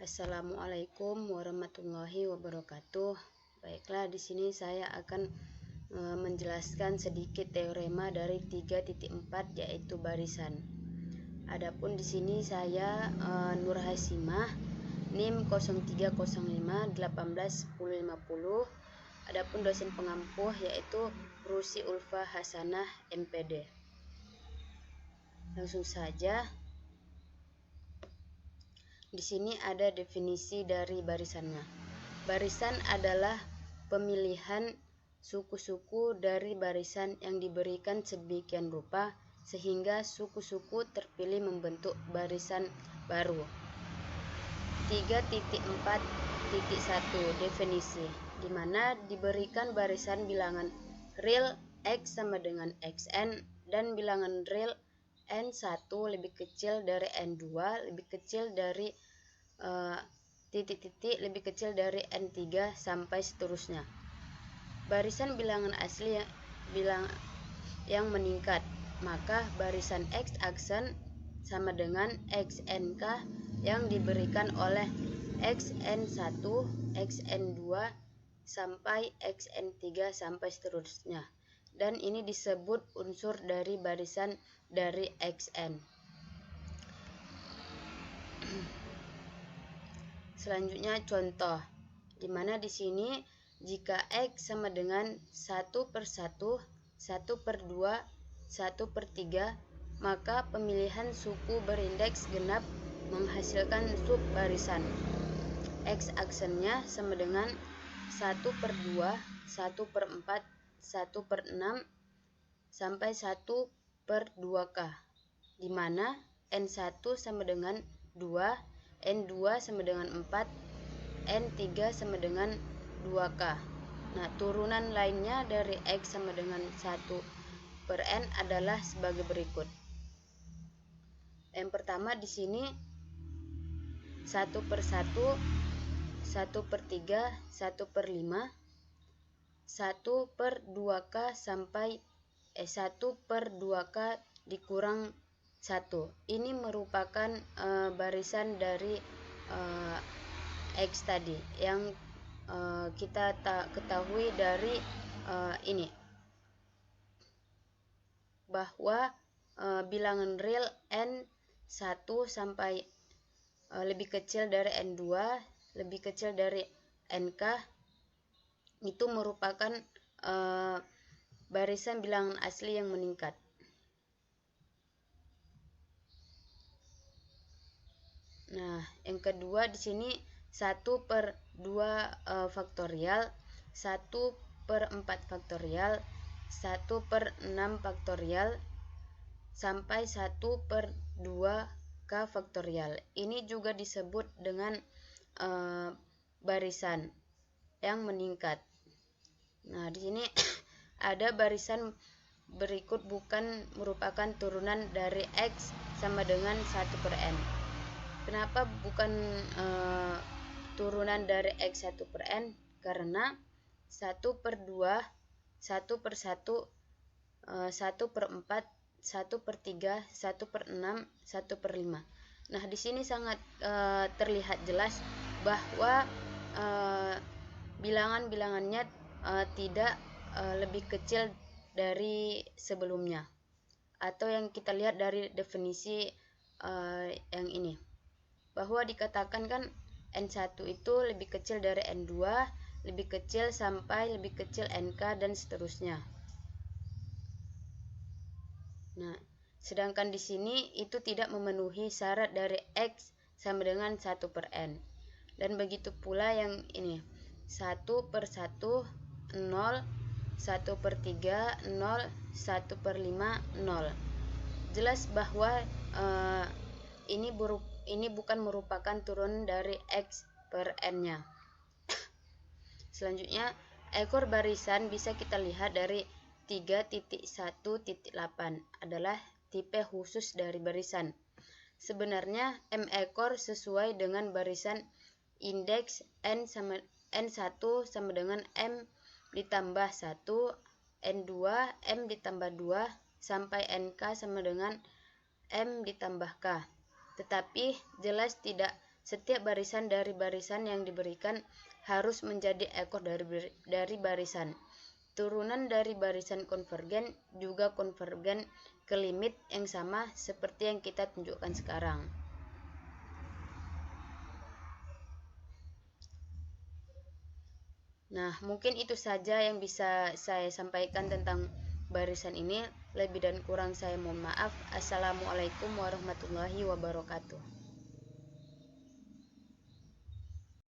Assalamualaikum warahmatullahi wabarakatuh. Baiklah, di sini saya akan menjelaskan sedikit teorema dari 3.4 yaitu barisan. Adapun di sini saya Nur Hasimah, NIM 0305181050. Adapun dosen pengampuh yaitu Rusi Ulfa Hasanah MPD. Langsung saja. Di sini ada definisi dari barisannya. Barisan adalah pemilihan suku-suku dari barisan yang diberikan sedemikian rupa sehingga suku-suku terpilih membentuk barisan baru. 3.4.1 definisi, di mana diberikan barisan bilangan real X sama dengan Xn dan bilangan real N1 lebih kecil dari N2 lebih kecil dari titik-titik lebih kecil dari N3 sampai seterusnya. Barisan bilangan asli yang meningkat, maka barisan X aksen sama dengan XNK yang diberikan oleh XN1, XN2 sampai XN3 sampai seterusnya. Dan ini disebut unsur dari barisan dari Xn. Selanjutnya contoh, di mana di sini jika X sama dengan 1/1, 1/2, 1/3, maka pemilihan suku berindeks genap menghasilkan sub barisan. X aksennya sama dengan 1/2, 1/4, 1/6 sampai 1/2k, di mana N1 sama dengan 2, N2 sama dengan 4, N3 sama dengan 2k. Nah, turunan lainnya dari X sama dengan 1/n adalah sebagai berikut. Yang pertama di sini 1/1, 1/3, 1/5, 1/2k sampai 1/2k dikurang 1. Ini merupakan barisan dari X tadi yang kita ketahui dari ini, bahwa bilangan real N1 sampai lebih kecil dari N2 lebih kecil dari NK itu merupakan barisan bilangan asli yang meningkat. Nah, yang kedua di sini 1/2 faktorial, 1/4 faktorial, 1/6 faktorial sampai 1/2k faktorial. Ini juga disebut dengan barisan yang meningkat. Nah, di sini ada barisan berikut bukan merupakan turunan dari X sama dengan 1/n. Kenapa bukan turunan dari X 1/n? Karena 1/2, 1/1, 1/4, 1/3, 1/6, 1/5. Nah, di sini sangat terlihat jelas bahwa bilangan-bilangannya tidak lebih kecil dari sebelumnya, atau yang kita lihat dari definisi yang ini, bahwa dikatakan kan N1 itu lebih kecil dari N2, lebih kecil sampai lebih kecil NK dan seterusnya. Nah, sedangkan di sini itu tidak memenuhi syarat dari X sama dengan 1/n. Dan begitu pula yang ini 1/1, 0, 1/3, 0, 1/5, 0. Jelas bahwa ini bukan merupakan turunan dari X per N-nya. Selanjutnya, ekor barisan bisa kita lihat dari 3.1.8 adalah tipe khusus dari barisan. Sebenarnya M ekor sesuai dengan barisan indeks N1 sama dengan M ditambah 1, N2 M ditambah 2 sampai NK sama dengan M ditambah K. Tetapi jelas tidak Setiap barisan dari barisan yang diberikan harus menjadi ekor dari barisan. Turunan dari barisan konvergen juga konvergen ke limit yang sama seperti yang kita tunjukkan sekarang. Nah, mungkin itu saja yang bisa saya sampaikan tentang barisan ini. Lebih dan kurang saya mohon maaf. Assalamualaikum warahmatullahi wabarakatuh.